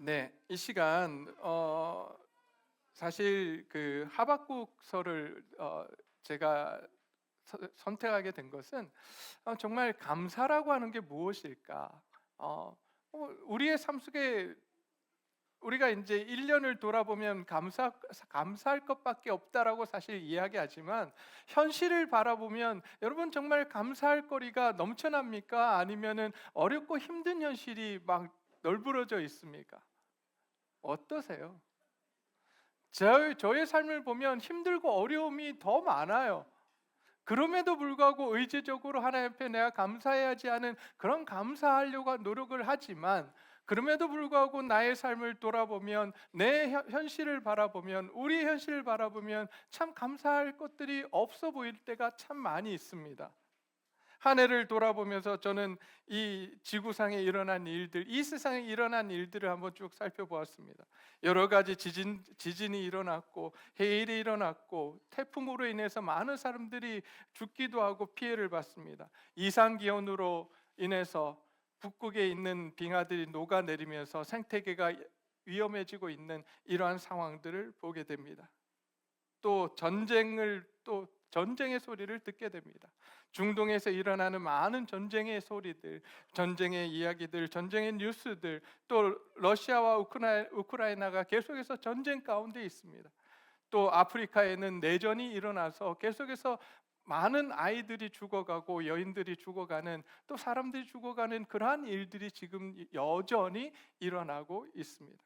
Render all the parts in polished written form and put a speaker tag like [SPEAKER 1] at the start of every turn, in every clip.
[SPEAKER 1] 네, 이 시간 사실 그 하박국서를 제가 선택하게 된 것은 정말 감사라고 하는 게 무엇일까? 우리의 삶 속에 우리가 이제 1년을 돌아보면 감사할 것밖에 없다라고 사실 이야기하지만 현실을 바라보면 여러분 정말 감사할 거리가 넘쳐납니까? 아니면은 어렵고 힘든 현실이 막 널브러져 있습니까? 어떠세요? 저의 삶을 보면 힘들고 어려움이 더 많아요. 그럼에도 불구하고 의지적으로 하나님 앞에 내가 감사해야지 하는 그런 감사하려고 노력을 하지만, 그럼에도 불구하고 나의 삶을 돌아보면, 내 현실을 바라보면, 우리 현실을 바라보면 참 감사할 것들이 없어 보일 때가 참 많이 있습니다. 한 해를 돌아보면서 저는 이 지구상에 일어난 일들, 이 세상에 일어난 일들을 한번 쭉 살펴보았습니다. 여러 가지 지진이 일어났고, 해일이 일어났고, 태풍으로 인해서 많은 사람들이 죽기도 하고 피해를 받습니다. 이상기온으로 인해서 북극에 있는 빙하들이 녹아내리면서 생태계가 위험해지고 있는 이러한 상황들을 보게 됩니다. 또 전쟁의 소리를 듣게 됩니다. 중동에서 일어나는 많은 전쟁의 소리들, 전쟁의 이야기들, 전쟁의 뉴스들, 또 러시아와 우크라이나가 계속해서 전쟁 가운데 있습니다. 또 아프리카에는 내전이 일어나서 계속해서 많은 아이들이 죽어가고 여인들이 죽어가는, 또 사람들이 죽어가는 그러한 일들이 지금 여전히 일어나고 있습니다.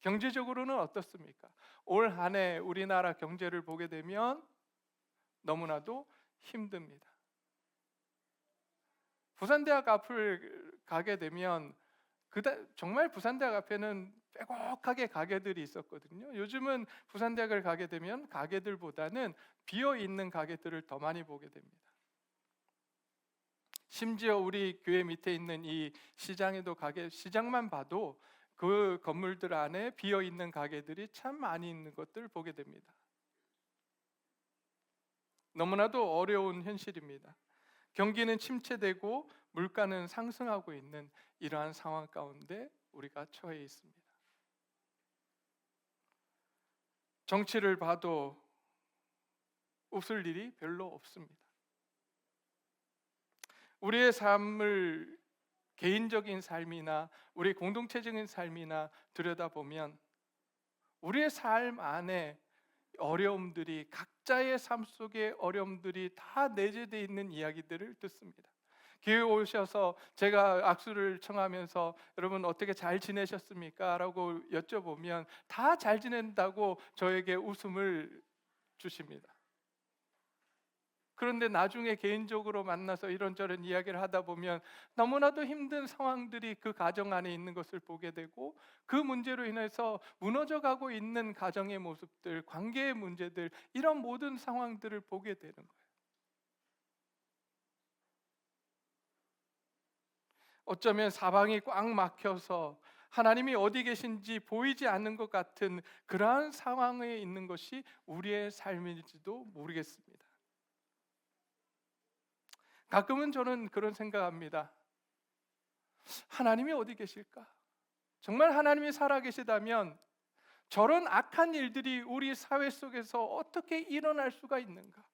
[SPEAKER 1] 경제적으로는 어떻습니까? 올 한 해 우리나라 경제를 보게 되면 너무나도 힘듭니다. 부산대학 앞을 가게 되면 정말 부산대학 앞에는 빼곡하게 가게들이 있었거든요. 요즘은 부산대학을 가게 되면 가게들보다는 비어있는 가게들을 더 많이 보게 됩니다. 심지어 우리 교회 밑에 있는 이 시장만 봐도 그 건물들 안에 비어있는 가게들이 참 많이 있는 것들을 보게 됩니다. 너무나도 어려운 현실입니다. 경기는 침체되고 물가는 상승하고 있는 이러한 상황 가운데 우리가 처해 있습니다. 정치를 봐도 웃을 일이 별로 없습니다. 우리의 삶을, 개인적인 삶이나 우리 공동체적인 삶이나 들여다보면 우리의 삶 안에 어려움들이, 각자의 삶 속에 어려움들이 다 내재되어 있는 이야기들을 듣습니다. 교회 오셔서 제가 악수를 청하면서 여러분 어떻게 잘 지내셨습니까? 라고 여쭤보면 다 잘 지낸다고 저에게 웃음을 주십니다. 그런데 나중에 개인적으로 만나서 이런저런 이야기를 하다 보면 너무나도 힘든 상황들이 그 가정 안에 있는 것을 보게 되고, 그 문제로 인해서 무너져 가고 있는 가정의 모습들, 관계의 문제들, 이런 모든 상황들을 보게 되는 거예요. 어쩌면 사방이 꽉 막혀서 하나님이 어디 계신지 보이지 않는 것 같은 그러한 상황에 있는 것이 우리의 삶인지도 모르겠습니다. 가끔은 저는 그런 생각합니다. 하나님이 어디 계실까? 정말 하나님이 살아계시다면 저런 악한 일들이 우리 사회 속에서 어떻게 일어날 수가 있는가?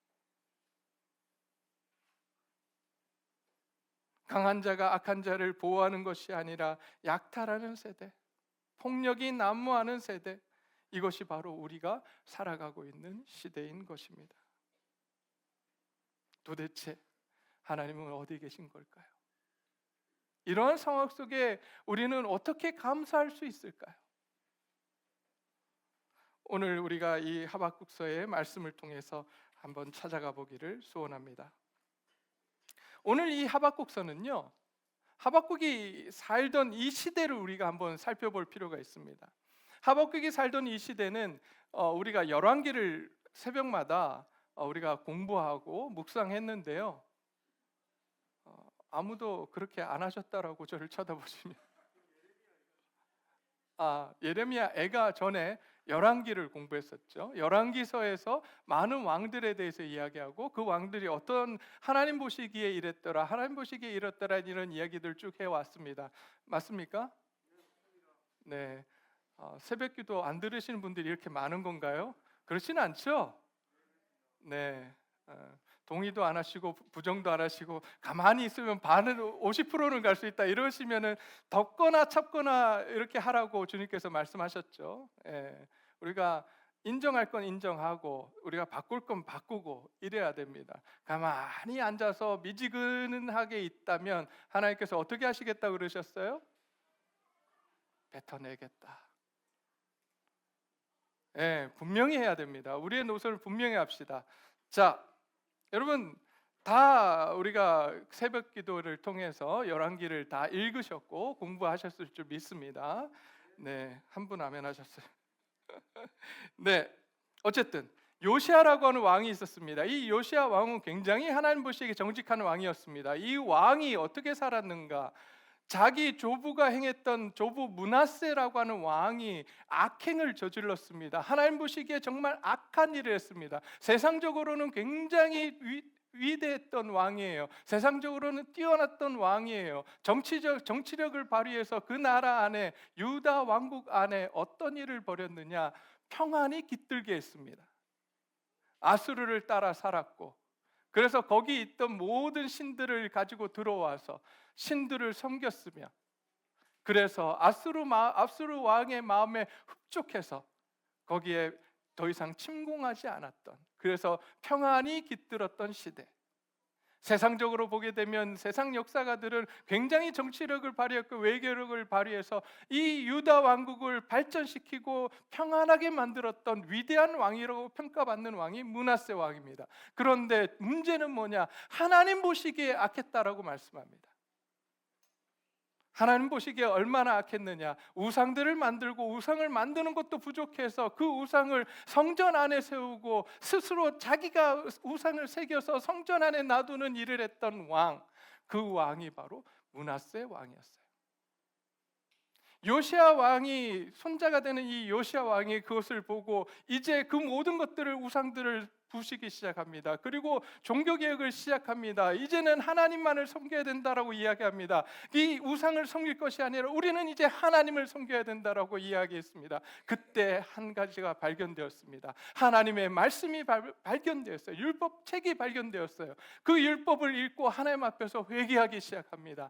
[SPEAKER 1] 강한 자가 악한 자를 보호하는 것이 아니라 약탈하는 세대, 폭력이 난무하는 세대, 이것이 바로 우리가 살아가고 있는 시대인 것입니다. 도대체 하나님은 어디 계신 걸까요? 이러한 상황 속에 우리는 어떻게 감사할 수 있을까요? 오늘 우리가 이 하박국서의 말씀을 통해서 한번 찾아가 보기를 소원합니다. 오늘 이 하박국서는요, 하박국이 살던 이 시대를 우리가 한번 살펴볼 필요가 있습니다. 하박국이 살던 이 시대는 우리가 열왕기를 새벽마다 우리가 공부하고 묵상했는데요, 아무도 그렇게 안 하셨다라고 저를 쳐다보시면, 예레미야 애가 전에 열왕기를 공부했었죠. 열왕기서에서 많은 왕들에 대해서 이야기하고, 그 왕들이 어떤, 하나님 보시기에 이랬더라, 하나님 보시기에 이랬더라, 이런 이야기들 쭉 해왔습니다. 맞습니까? 네, 새벽기도 안 들으시는 분들이 이렇게 많은 건가요? 그렇지는 않죠? 네, 동의도 안 하시고 부정도 안 하시고 가만히 있으면 반은 50%는 갈 수 있다 이러시면은 덮거나 찹거나 이렇게 하라고 주님께서 말씀하셨죠. 예, 우리가 인정할 건 인정하고 우리가 바꿀 건 바꾸고 이래야 됩니다. 가만히 앉아서 미지근하게 있다면 하나님께서 어떻게 하시겠다 그러셨어요? 뱉어내겠다. 예, 분명히 해야 됩니다. 우리의 노선을 분명히 합시다. 자, 여러분 다 우리가 새벽 기도를 통해서 열왕기를 다 읽으셨고 공부하셨을 줄 믿습니다. 네, 한 분 아멘 하셨어요. 네, 어쨌든 요시아라고 하는 왕이 있었습니다. 이 요시아 왕은 굉장히 하나님 보시기에 정직한 왕이었습니다. 이 왕이 어떻게 살았는가? 자기 조부가 행했던 조부 므낫세라고 하는 왕이 악행을 저질렀습니다. 하나님 보시기에 정말 악한 일을 했습니다. 세상적으로는 굉장히 위대했던 왕이에요. 세상적으로는 뛰어났던 왕이에요. 정치력을 발휘해서 그 나라 안에 유다 왕국 안에 어떤 일을 벌였느냐? 평안이 깃들게 했습니다. 아수르를 따라 살았고 그래서 거기 있던 모든 신들을 가지고 들어와서 신들을 섬겼으며 그래서 아수르 왕의 마음에 흡족해서 거기에 더 이상 침공하지 않았던 그래서 평안이 깃들었던 시대. 세상적으로 보게 되면 세상 역사가들은 굉장히 정치력을 발휘했고 외교력을 발휘해서 이 유다 왕국을 발전시키고 평안하게 만들었던 위대한 왕이라고 평가받는 왕이 므낫세 왕입니다. 그런데 문제는 뭐냐? 하나님 보시기에 악했다라고 말씀합니다. 하나님 보시기에 얼마나 악했느냐? 우상들을 만들고 우상을 만드는 것도 부족해서 그 우상을 성전 안에 세우고 스스로 자기가 우상을 새겨서 성전 안에 놔두는 일을 했던 왕, 그 왕이 바로 므낫세 왕이었어요. 요시아 왕이 손자가 되는 이 요시아 왕이 그것을 보고 이제 그 모든 것들을 우상들을 부시기 시작합니다. 그리고 종교 개혁을 시작합니다. 이제는 하나님만을 섬겨야 된다라고 이야기합니다. 이 우상을 섬길 것이 아니라 우리는 이제 하나님을 섬겨야 된다라고 이야기했습니다. 그때 한 가지가 발견되었습니다. 하나님의 말씀이 발견되었어요. 율법책이 발견되었어요. 그 율법을 읽고 하나님 앞에서 회개하기 시작합니다.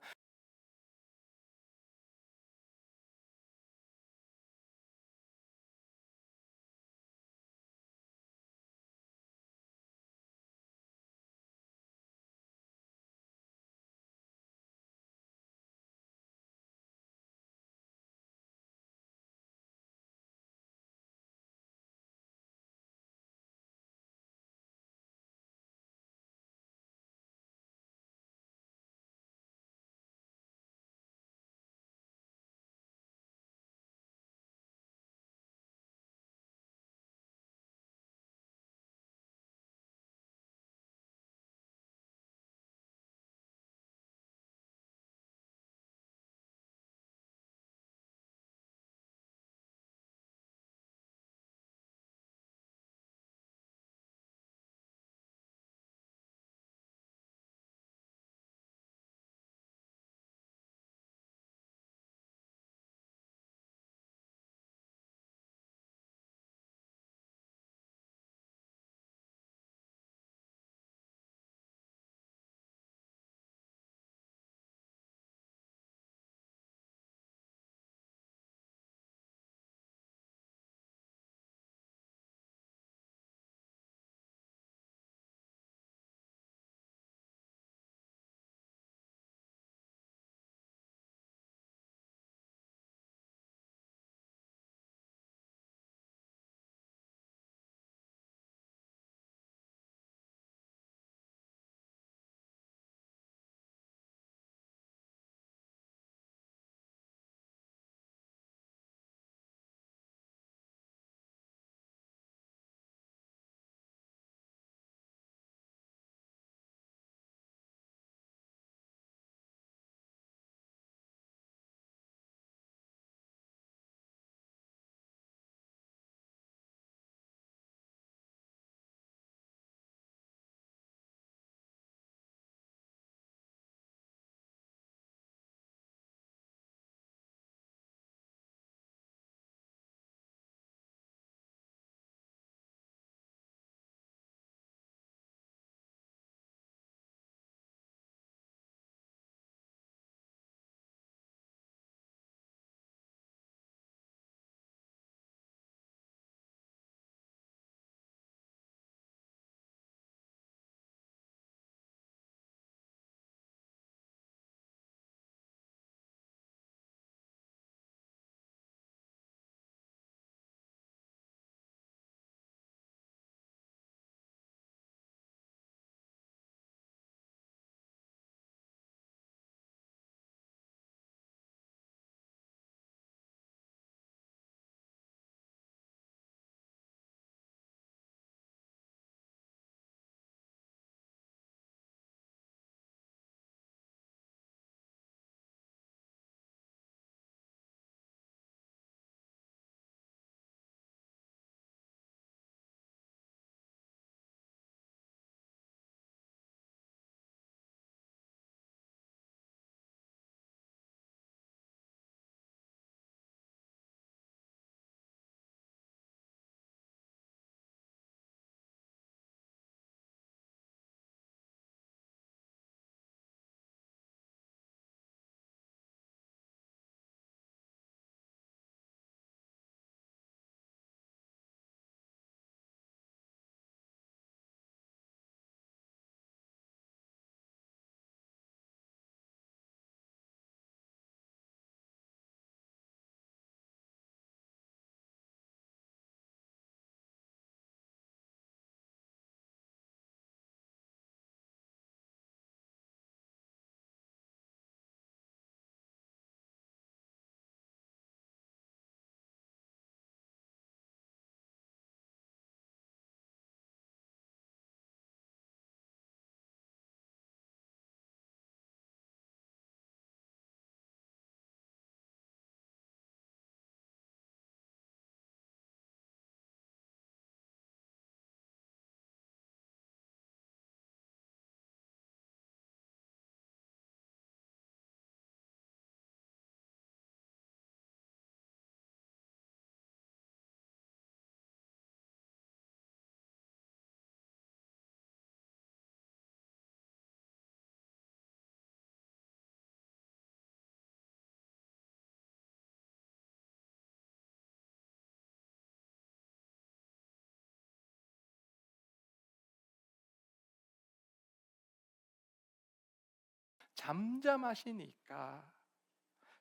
[SPEAKER 1] 잠잠하시니까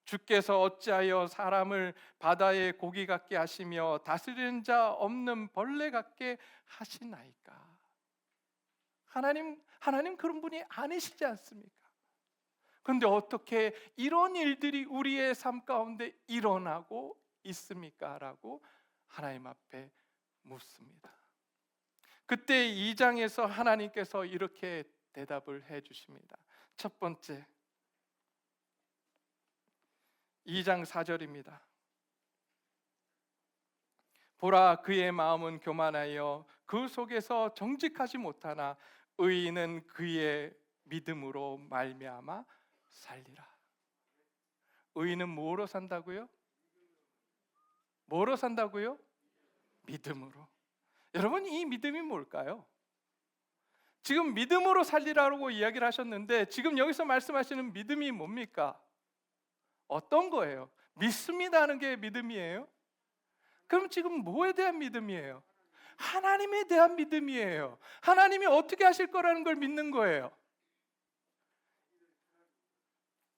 [SPEAKER 1] 주께서 어찌하여 사람을 바다의 고기 같게 하시며 다스리는 자 없는 벌레 같게 하시나이까. 하나님 그런 분이 아니시지 않습니까? 그런데 어떻게 이런 일들이 우리의 삶 가운데 일어나고 있습니까? 라고 하나님 앞에 묻습니다. 그때 2장에서 하나님께서 이렇게 대답을 해 주십니다. 첫 번째, 2장 4절입니다. 보라, 그의 마음은 교만하여 그 속에서 정직하지 못하나 의인은 그의 믿음으로 말미암아 살리라. 의인은 뭐로 산다고요? 뭐로 산다고요? 믿음으로. 여러분, 이 믿음이 뭘까요? 지금 믿음으로 살리라고 이야기를 하셨는데 지금 여기서 말씀하시는 믿음이 뭡니까? 어떤 거예요? 믿습니다는 게 믿음이에요? 그럼 지금 뭐에 대한 믿음이에요? 하나님에 대한 믿음이에요. 하나님이 어떻게 하실 거라는 걸 믿는 거예요.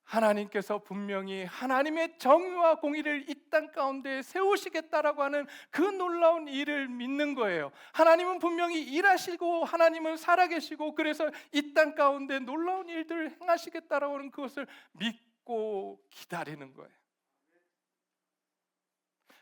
[SPEAKER 1] 하나님께서 분명히 하나님의 정의와 공의를 이 땅 가운데 세우시겠다라고 하는 그 놀라운 일을 믿는 거예요. 하나님은 분명히 일하시고 하나님은 살아계시고 그래서 이 땅 가운데 놀라운 일들을 행하시겠다라고 하는 그것을 믿고 기다리는 거예요.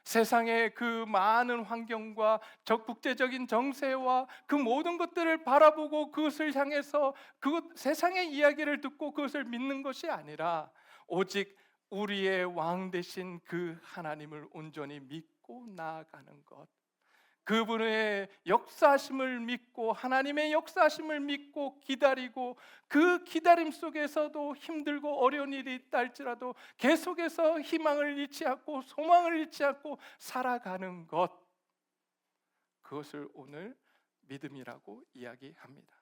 [SPEAKER 1] 세상의 그 많은 환경과 국제적인 정세와 그 모든 것들을 바라보고 그것을 향해서 그 세상의 이야기를 듣고 그것을 믿는 것이 아니라 오직 우리의 왕 되신 그 하나님을 온전히 믿고 나아가는 것, 그분의 역사하심을 믿고 하나님의 역사하심을 믿고 기다리고 그 기다림 속에서도 힘들고 어려운 일이 있다 할지라도 계속해서 희망을 잃지 않고 소망을 잃지 않고 살아가는 것, 그것을 오늘 믿음이라고 이야기합니다.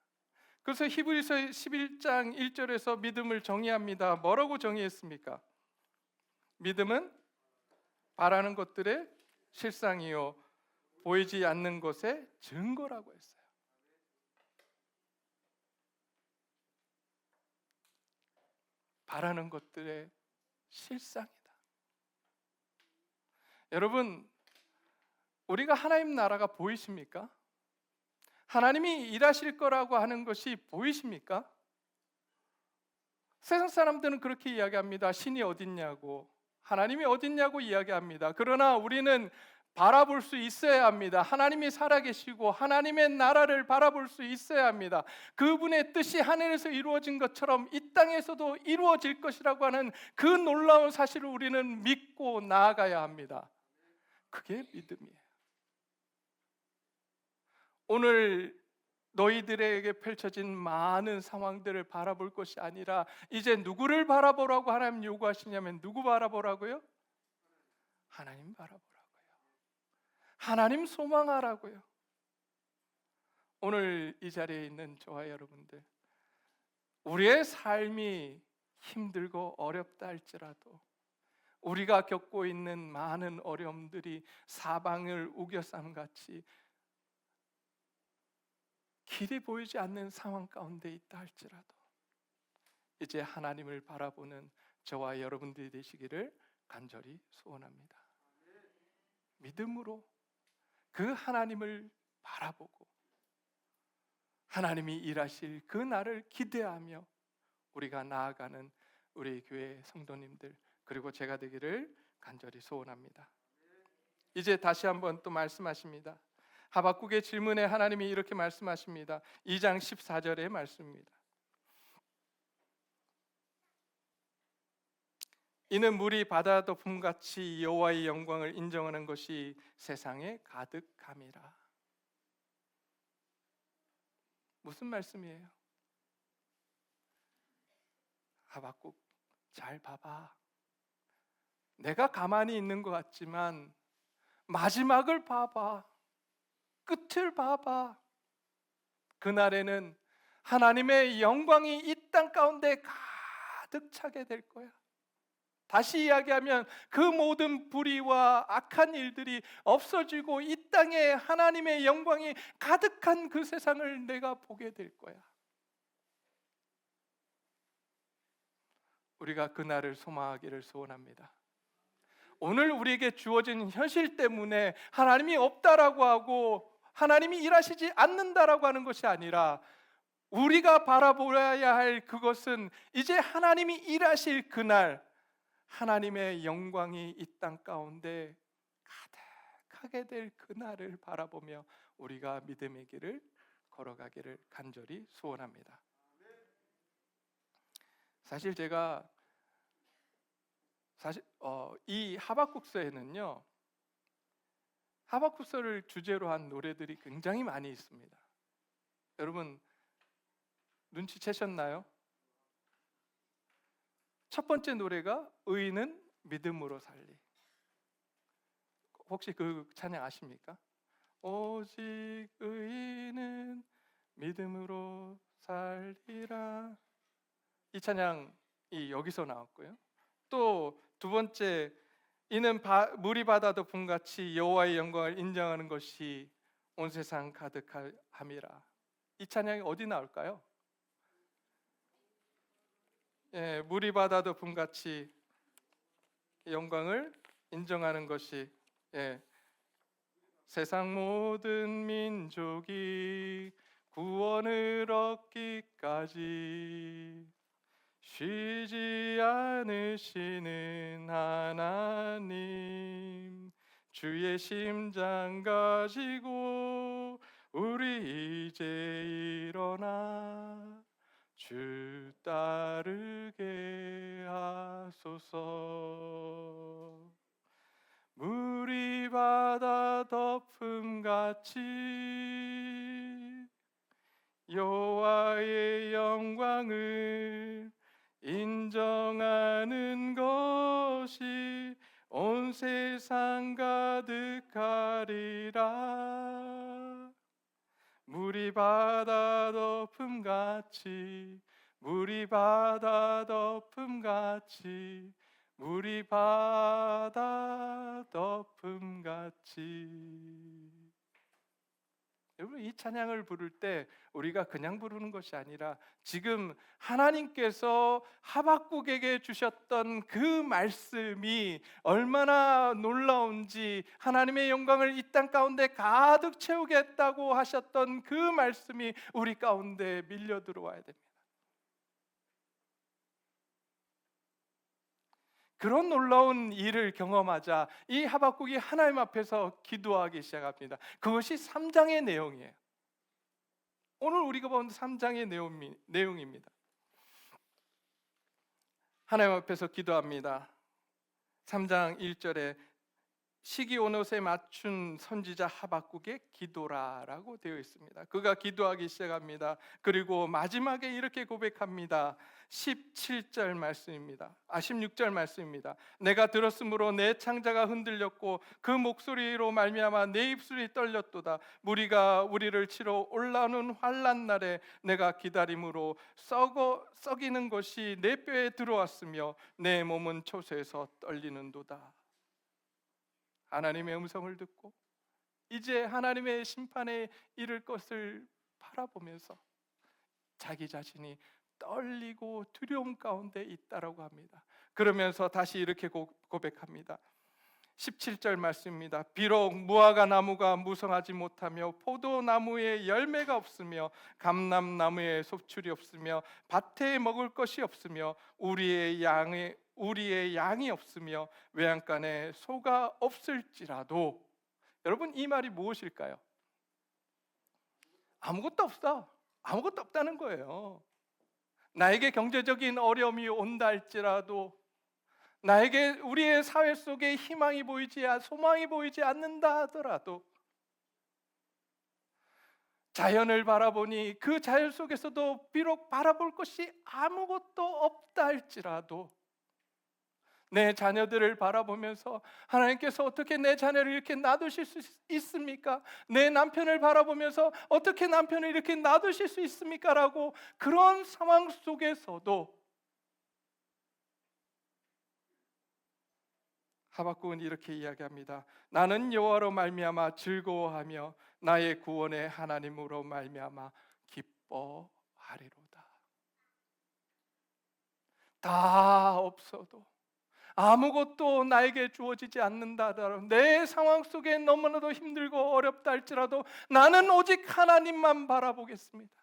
[SPEAKER 1] 그래서 히브리서 11장 1절에서 믿음을 정의합니다. 뭐라고 정의했습니까? 믿음은 바라는 것들의 실상이요 보이지 않는 것의 증거라고 했어요. 바라는 것들의 실상이다. 여러분, 우리가 하나님 나라가 보이십니까? 하나님이 일하실 거라고 하는 것이 보이십니까? 세상 사람들은 그렇게 이야기합니다. 신이 어딨냐고, 하나님이 어딨냐고 이야기합니다. 그러나 우리는 바라볼 수 있어야 합니다. 하나님이 살아계시고 하나님의 나라를 바라볼 수 있어야 합니다. 그분의 뜻이 하늘에서 이루어진 것처럼 이 땅에서도 이루어질 것이라고 하는 그 놀라운 사실을 우리는 믿고 나아가야 합니다. 그게 믿음이에요. 오늘 너희들에게 펼쳐진 많은 상황들을 바라볼 것이 아니라 이제 누구를 바라보라고 하나님 요구하시냐면 누구 바라보라고요? 하나님 바라보라고요. 하나님 소망하라고요. 오늘 이 자리에 있는 저와 여러분들, 우리의 삶이 힘들고 어렵다 할지라도 우리가 겪고 있는 많은 어려움들이 사방을 우겨쌈같이 길이 보이지 않는 상황 가운데 있다 할지라도 이제 하나님을 바라보는 저와 여러분들이 되시기를 간절히 소원합니다. 믿음으로 그 하나님을 바라보고 하나님이 일하실 그 날을 기대하며 우리가 나아가는 우리 교회 성도님들 그리고 제가 되기를 간절히 소원합니다. 이제 다시 한번 또 말씀하십니다. 하박국의 질문에 하나님이 이렇게 말씀하십니다. 2장 14절의 말씀입니다. 이는 물이 바다 덮음같이 여호와의 영광을 인정하는 것이 세상에 가득함이라. 무슨 말씀이에요? 하박국, 잘 봐봐. 내가 가만히 있는 것 같지만 마지막을 봐봐. 끝을 봐봐. 그날에는 하나님의 영광이 이 땅 가운데 가득 차게 될 거야. 다시 이야기하면 그 모든 불의와 악한 일들이 없어지고 이 땅에 하나님의 영광이 가득한 그 세상을 내가 보게 될 거야. 우리가 그날을 소망하기를 소원합니다. 오늘 우리에게 주어진 현실 때문에 하나님이 없다라고 하고 하나님이 일하시지 않는다라고 하는 것이 아니라, 우리가 바라보아야 할 그것은 이제 하나님이 일하실 그날, 하나님의 영광이 이 땅 가운데 가득하게 될 그날을 바라보며 우리가 믿음의 길을 걸어가기를 간절히 소원합니다. 사실 제가 이 하박국서에는요, 하박국서를 주제로 한 노래들이 굉장히 많이 있습니다. 여러분 눈치채셨나요? 첫 번째 노래가 의인은 믿음으로 살리. 혹시 그 찬양 아십니까? 오직 의인은 믿음으로 살리라. 이 찬양이 여기서 나왔고요. 또 두 번째, 이는 물이 바다도 봄같이 여호와의 영광을 인정하는 것이 온 세상 가득함이라. 이 찬양이 어디 나올까요? 물이 바다도 봄같이 영광을 인정하는 것이, 세상 모든 민족이 구원을 얻기까지 쉬지 않으시는 하나님, 주의 심장 가지고 우리 이제 일어나 주 따르게 하소서. 물이 바다 덮음같이 여호와의 영광을 인정하는 것이 온 세상 가득하리라. 물이 바다 덮음같이, 물이 바다 덮음같이, 물이 바다 덮음같이. 여러분, 이 찬양을 부를 때 우리가 그냥 부르는 것이 아니라 지금 하나님께서 하박국에게 주셨던 그 말씀이 얼마나 놀라운지, 하나님의 영광을 이 땅 가운데 가득 채우겠다고 하셨던 그 말씀이 우리 가운데 밀려 들어와야 됩니다. 그런 놀라운 일을 경험하자 이 하박국이 하나님 앞에서 기도하기 시작합니다. 그것이 3장의 내용이에요. 오늘 우리가 본 3장의 내용입니다. 하나님 앞에서 기도합니다. 3장 1절에 시기온옷에 맞춘 선지자 하박국의 기도라라고 되어 있습니다. 그가 기도하기 시작합니다. 그리고 마지막에 이렇게 고백합니다. 17절 말씀입니다. 16절 말씀입니다. 내가 들었으므로 내 창자가 흔들렸고 그 목소리로 말미암아 내 입술이 떨렸도다. 무리가 우리를 치러 올라오는 환난 날에 내가 기다림으로 썩이는 것이 내 뼈에 들어왔으며 내 몸은 초소에서 떨리는도다. 하나님의 음성을 듣고 이제 하나님의 심판에 이를 것을 바라보면서 자기 자신이 떨리고 두려움 가운데 있다라고 합니다. 그러면서 다시 이렇게 고백합니다. 17절 말씀입니다. 비록 무화과 나무가 무성하지 못하며 포도나무에 열매가 없으며 감람나무에 소출이 없으며 밭에 먹을 것이 없으며 우리의 양이 없으며 외양간에 소가 없을지라도. 여러분, 이 말이 무엇일까요? 아무것도 없어. 아무것도 없다는 거예요. 나에게 경제적인 어려움이 온다 할지라도, 나에게 우리의 사회 속에 소망이 보이지 않는다 하더라도, 자연을 바라보니 그 자연 속에서도 비록 바라볼 것이 아무것도 없다 할지라도, 내 자녀들을 바라보면서 하나님께서 어떻게 내 자녀를 이렇게 놔두실 수 있습니까? 내 남편을 바라보면서 어떻게 남편을 이렇게 놔두실 수 있습니까? 라고 그런 상황 속에서도 하박국은 이렇게 이야기합니다. 나는 여호와로 말미암아 즐거워하며 나의 구원의 하나님으로 말미암아 기뻐하리로다. 다 없어도, 아무것도 나에게 주어지지 않는다 하더라도, 내 상황 속에 너무나도 힘들고 어렵다 할지라도 나는 오직 하나님만 바라보겠습니다.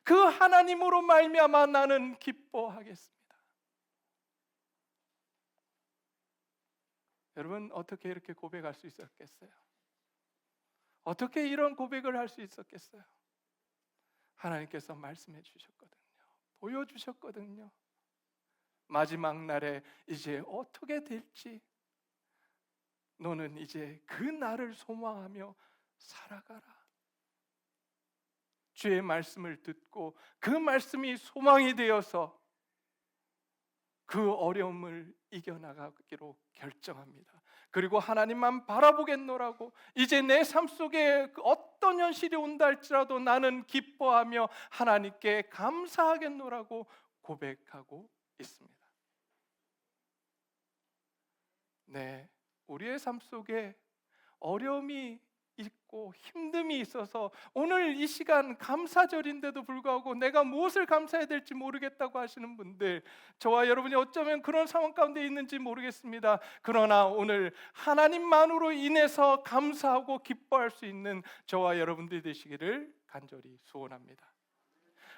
[SPEAKER 1] 그 하나님으로 말미암아 나는 기뻐하겠습니다. 여러분, 어떻게 이렇게 고백할 수 있었겠어요? 어떻게 이런 고백을 할 수 있었겠어요? 하나님께서 말씀해 주셨거든요. 보여주셨거든요. 마지막 날에 이제 어떻게 될지, 너는 이제 그 날을 소망하며 살아가라. 주의 말씀을 듣고 그 말씀이 소망이 되어서 그 어려움을 이겨나가기로 결정합니다. 그리고 하나님만 바라보겠노라고, 이제 내 삶 속에 어떤 현실이 온다 할지라도 나는 기뻐하며 하나님께 감사하겠노라고 고백하고 있습니다. 네, 우리의 삶 속에 어려움이 있고 힘듦이 있어서 오늘 이 시간 감사절인데도 불구하고 내가 무엇을 감사해야 될지 모르겠다고 하시는 분들, 저와 여러분이 어쩌면 그런 상황 가운데 있는지 모르겠습니다. 그러나 오늘 하나님만으로 인해서 감사하고 기뻐할 수 있는 저와 여러분들이 되시기를 간절히 소원합니다.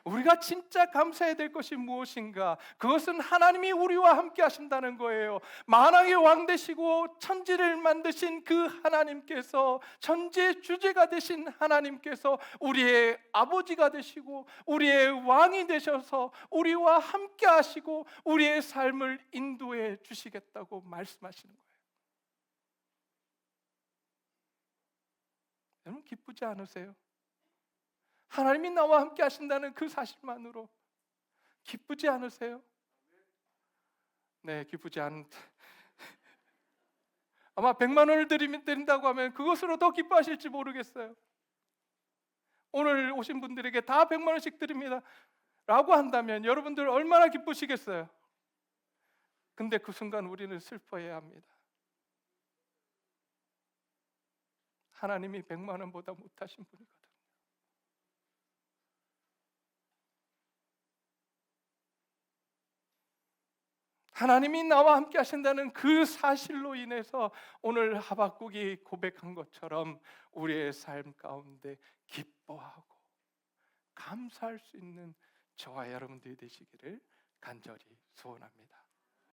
[SPEAKER 1] 우리가 진짜 감사해야 될 것이 무엇인가? 그것은 하나님이 우리와 함께 하신다는 거예요. 만왕의 왕 되시고 천지를 만드신 그 하나님께서, 천지의 주제가 되신 하나님께서 우리의 아버지가 되시고 우리의 왕이 되셔서 우리와 함께 하시고 우리의 삶을 인도해 주시겠다고 말씀하시는 거예요. 여러분, 기쁘지 않으세요? 하나님이 나와 함께 하신다는 그 사실만으로 기쁘지 않으세요? 네, 기쁘지 않. 아마 100만 원을 드린다고 하면 그것으로 더 기뻐하실지 모르겠어요. 오늘 오신 분들에게 다 100만 원씩 드립니다 라고 한다면 여러분들 얼마나 기쁘시겠어요? 근데 그 순간 우리는 슬퍼해야 합니다. 하나님이 100만 원보다 못하신 분이거든요. 하나님이 나와 함께 하신다는 그 사실로 인해서 오늘 하박국이 고백한 것처럼 우리의 삶 가운데 기뻐하고 감사할 수 있는 저와 여러분들이 되시기를 간절히 소원합니다.